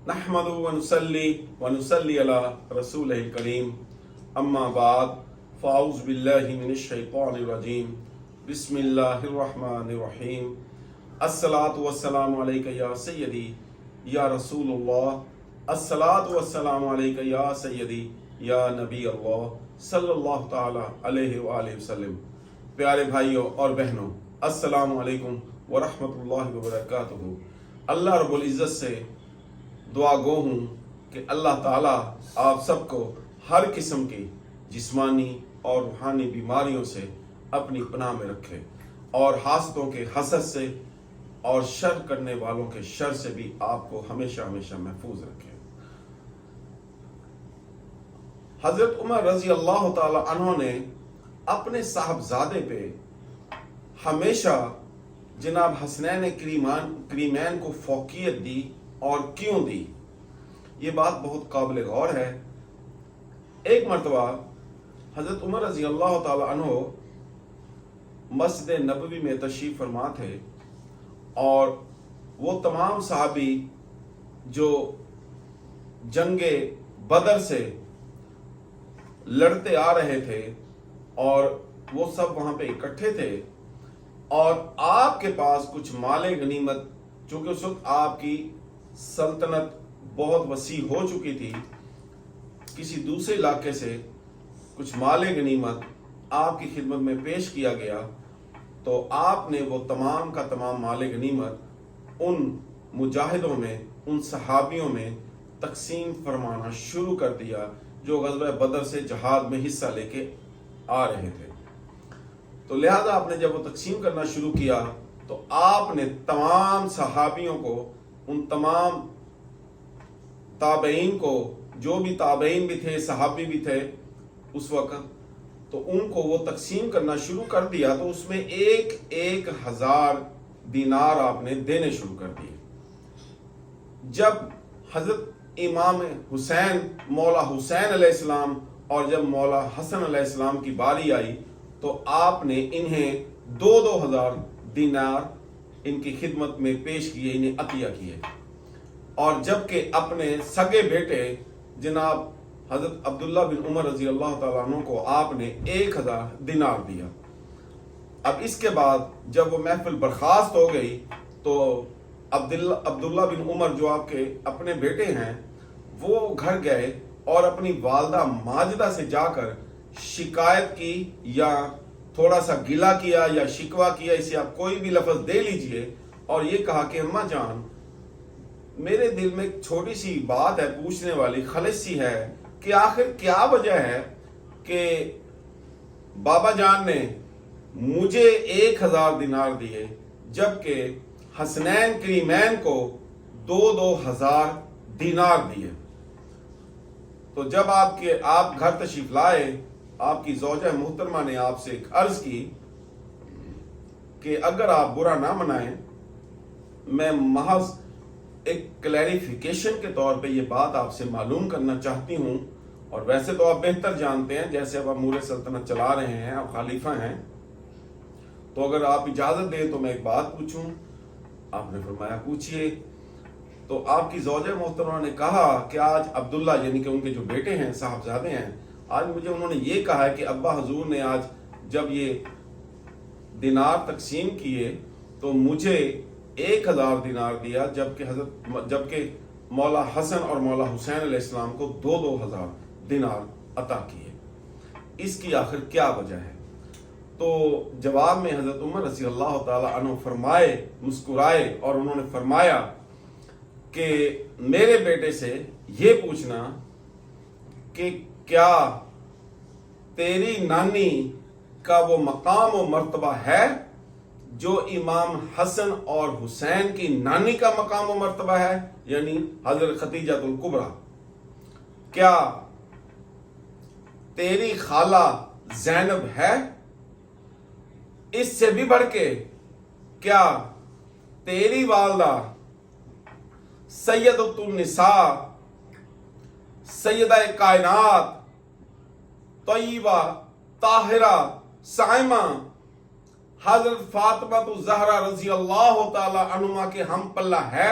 نحمدہ ونصلی علی رسولہ الکریم اما بعد فاعوذ باللہ من الشیطان الرجیم بسم اللہ الرحمن الرحیم الصلاۃ والسلام علیک یا سیدی یا رسول اللہ الصلاۃ والسلام علیک یا سیدی یا نبی اللہ صلی اللہ تعالی علیہ وآلہ وسلم۔ پیارے بھائیوں اور بہنوں، السلام علیکم ورحمۃ اللہ وبرکاتہ۔ اللہ رب العزت سے دعا گو ہوں کہ اللہ تعالیٰ آپ سب کو ہر قسم کی جسمانی اور روحانی بیماریوں سے اپنی پناہ میں رکھے، اور حاسدوں کے حسد سے اور شر کرنے والوں کے شر سے بھی آپ کو ہمیشہ ہمیشہ محفوظ رکھے۔ حضرت عمر رضی اللہ تعالی عنہ نے اپنے صاحبزادے پہ ہمیشہ جناب حسنین کریمین کو فوقیت دی، اور کیوں دی؟ یہ بات بہت قابل غور ہے۔ ایک مرتبہ حضرت عمر رضی اللہ تعالی عنہ مسجد نبوی میں تشریف فرما تھے، اور وہ تمام صحابی جو جنگ بدر سے لڑتے آ رہے تھے اور وہ سب وہاں پہ اکٹھے تھے، اور آپ کے پاس کچھ مال غنیمت، چونکہ اس وقت آپ کی سلطنت بہت وسیع ہو چکی تھی، کسی دوسرے علاقے سے کچھ مال غنیمت آپ کی خدمت میں پیش کیا گیا، تو آپ نے وہ تمام کا تمام مال غنیمت ان مجاہدوں میں، ان صحابیوں میں تقسیم فرمانا شروع کر دیا جو غزوہ بدر سے جہاد میں حصہ لے کے آ رہے تھے۔ تو لہذا آپ نے جب وہ تقسیم کرنا شروع کیا تو آپ نے تمام صحابیوں کو، ان تمام تابعین کو، جو بھی تابعین بھی تھے، صحابی بھی تھے اس وقت، تو ان کو وہ تقسیم کرنا شروع کر دیا، تو اس میں 1,000 دینار آپ نے دینے شروع کر دیے۔ جب حضرت امام حسین، مولا حسین علیہ السلام، اور جب مولا حسن علیہ السلام کی باری آئی تو آپ نے انہیں 2,000 دینار ان کی خدمت میں پیش کیے، انہیں عطیہ کیے، اور جبکہ اپنے سگے بیٹے جناب حضرت عبداللہ بن عمر رضی اللہ تعالیٰ عنہ کو آپ نے 1,000 دینار دیا۔ اب اس کے بعد جب وہ محفل برخاست ہو گئی تو عبداللہ بن عمر جو آپ کے اپنے بیٹے ہیں، وہ گھر گئے اور اپنی والدہ ماجدہ سے جا کر شکایت کی، یا تھوڑا سا گلہ کیا یا شکوہ کیا، اسے آپ کوئی بھی لفظ دے لیجئے، اور یہ کہا کہ اماں جان، میرے دل میں ایک چھوٹی سی بات ہے پوچھنے والی، خلش سی ہے کہ آخر کیا وجہ ہے کہ بابا جان نے مجھے 1,000 دینار دیے جبکہ حسنین کریمین کو 2,000 دینار دیے۔ تو جب آپ گھر تشریف لائے، آپ کی زوجہ محترمہ نے آپ سے ایک عرض کی کہ اگر آپ برا نہ منائیں، میں محض ایک کلیریفیکیشن کے طور پہ یہ بات آپ سے معلوم کرنا چاہتی ہوں، اور ویسے تو آپ بہتر جانتے ہیں، جیسے اب امور سلطنت چلا رہے ہیں، آپ خلیفہ ہیں، تو اگر آپ اجازت دیں تو میں ایک بات پوچھوں۔ آپ نے فرمایا پوچھئے۔ تو آپ کی زوجہ محترمہ نے کہا کہ آج عبداللہ، یعنی کہ ان کے جو بیٹے ہیں، صاحبزادے ہیں، آج مجھے انہوں نے یہ کہا ہے کہ ابا حضور نے آج جب یہ دینار تقسیم کیے تو مجھے 1,000 دینار دیا، جبکہ مولا حسن اور مولا حسین علیہ السلام کو 2,000 دینار عطا کیے۔ اس کی آخر کیا وجہ ہے؟ تو جواب میں حضرت عمر رضی اللہ تعالی عنہ فرمائے، مسکرائے، اور انہوں نے فرمایا کہ میرے بیٹے سے یہ پوچھنا کہ کیا تیری نانی کا وہ مقام و مرتبہ ہے جو امام حسن اور حسین کی نانی کا مقام و مرتبہ ہے، یعنی حضرت خدیجہ الکبریٰ؟ کیا تیری خالہ زینب ہے؟ اس سے بھی بڑھ کے کیا تیری والدہ سیدۃ النساء، سیدہ کائنات، طیبہ، طاہرہ، صائمہ، حضرت فاطمہ الزہرا رضی اللہ تعالی عنہا کے ہم پلہ ہے؟